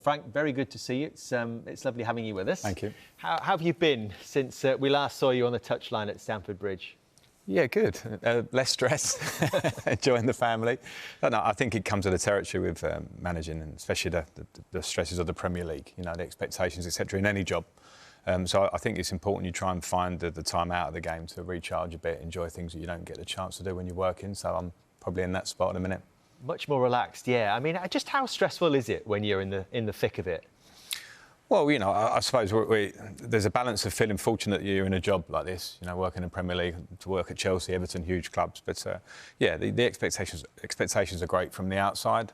Frank, very good to see you. It's lovely having you with us. Thank you. How have you been since we last saw you on the touchline at Stamford Bridge? Yeah, good. Less stress, enjoying the family. No, I think it comes with the territory with managing, and especially the stresses of the Premier League, you know, the expectations, etc., in any job. So I think it's important you try and find the time out of the game to recharge a bit, enjoy things that you don't get the chance to do when you're working. So I'm probably in that spot in a minute. Much more relaxed, yeah. I mean, just how stressful is it when you're in the thick of it? Well, you know, I suppose there's a balance of feeling fortunate that you're in a job like this, you know, working in Premier League, to work at Chelsea, Everton, huge clubs. But, yeah, the expectations are great from the outside.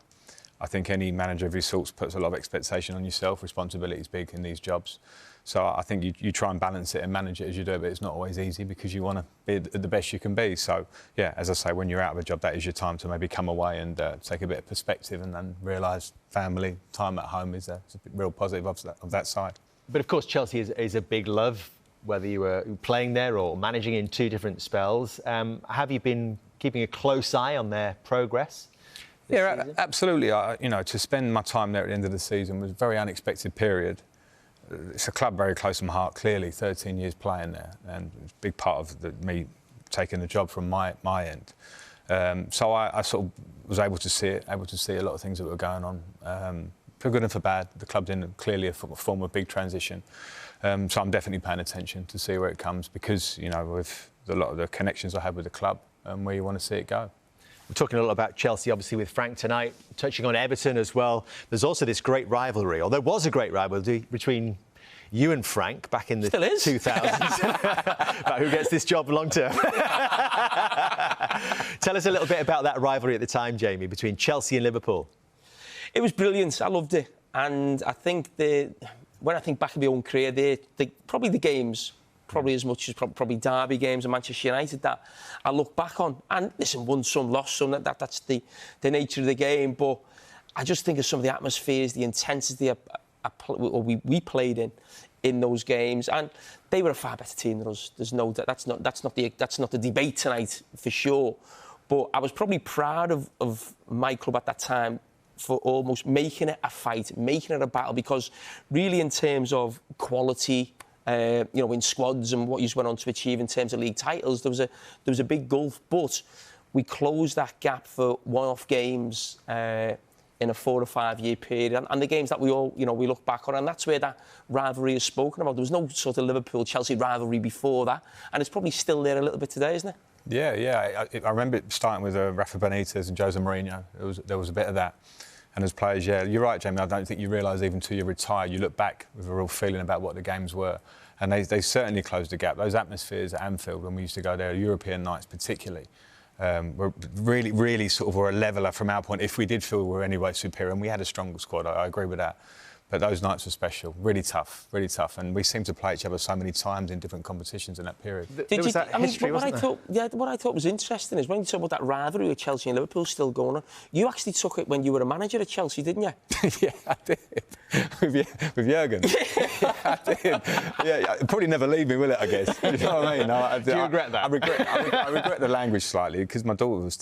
I think any manager of your sorts puts a lot of expectation on yourself. Responsibility is big in these jobs. So I think you try and balance it and manage it as you do, but it's not always easy because you want to be the best you can be. So, yeah, as I say, when you're out of a job, that is your time to maybe come away and take a bit of perspective and then realise family, time at home is a real positive of that side. But, of course, Chelsea is a big love, whether you were playing there or managing in two different spells. Have you been keeping a close eye on their progress? Yeah, absolutely. You know, to spend my time there at the end of the season was a very unexpected period. It's a club very close to my heart, clearly, 13 years playing there, and it's a big part of me taking the job from my end. So I sort of was able to see a lot of things that were going on, for good and for bad. The club's in clearly a form of big transition. So I'm definitely paying attention to see where it comes because, you know, with a lot of the connections I have with the club and where you want to see it go. We're talking a lot about Chelsea, obviously, with Frank tonight, touching on Everton as well. There's also this great rivalry, or there was a great rivalry between you and Frank back in the 2000s about who gets this job long term. Tell us a little bit about that rivalry at the time, Jamie, between Chelsea and Liverpool. It was brilliant. I loved it. And I think when I think back in my own career, probably the games, probably as much as probably derby games and Manchester United that I look back on. And listen, won some, lost some, that's the nature of the game. But I just think of some of the atmospheres, the intensity we played in those games, and they were a far better team than us. There's no that's not the debate tonight for sure. But I was probably proud of my club at that time for almost making it a fight, making it a battle, because really in terms of quality, you know, in squads and what you went on to achieve in terms of league titles, there was a big gulf. But we closed that gap for one-off games in a 4 or 5 year period, and the games that we all, you know, we look back on, and that's where that rivalry is spoken about. There was no sort of Liverpool-Chelsea rivalry before that, and it's probably still there a little bit today, isn't it? Yeah. I remember it starting with Rafa Benitez and Jose Mourinho. There was a bit of that. And as players, yeah, you're right, Jamie, I don't think you realise even until you retire, you look back with a real feeling about what the games were. And they certainly closed the gap. Those atmospheres at Anfield, when we used to go there, European nights particularly, were really sort of were a leveller from our point, if we did feel we were anyway superior. And we had a stronger squad, I agree with that. But those nights were special, really tough. And we seemed to play each other so many times in different competitions in that period. What I thought was interesting is when you talk about that rivalry with Chelsea and Liverpool still going on, you actually took it when you were a manager at Chelsea, didn't you? Yeah, I did. with Jurgen. Yeah, I did. Yeah, it'll probably never leave me, will it, I guess? You know what I mean? Do you regret that? I regret the language slightly, because my daughter was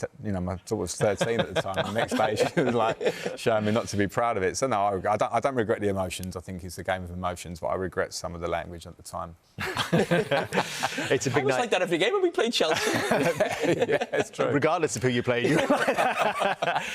13 at the time. And the next day she was like showing me not to be proud of it. So no, I don't regret the emotions. I think it's a game of emotions, but I regret some of the language at the time. It's a big night. Like that every game when we played Chelsea. Yeah, it's true. Regardless of who you play.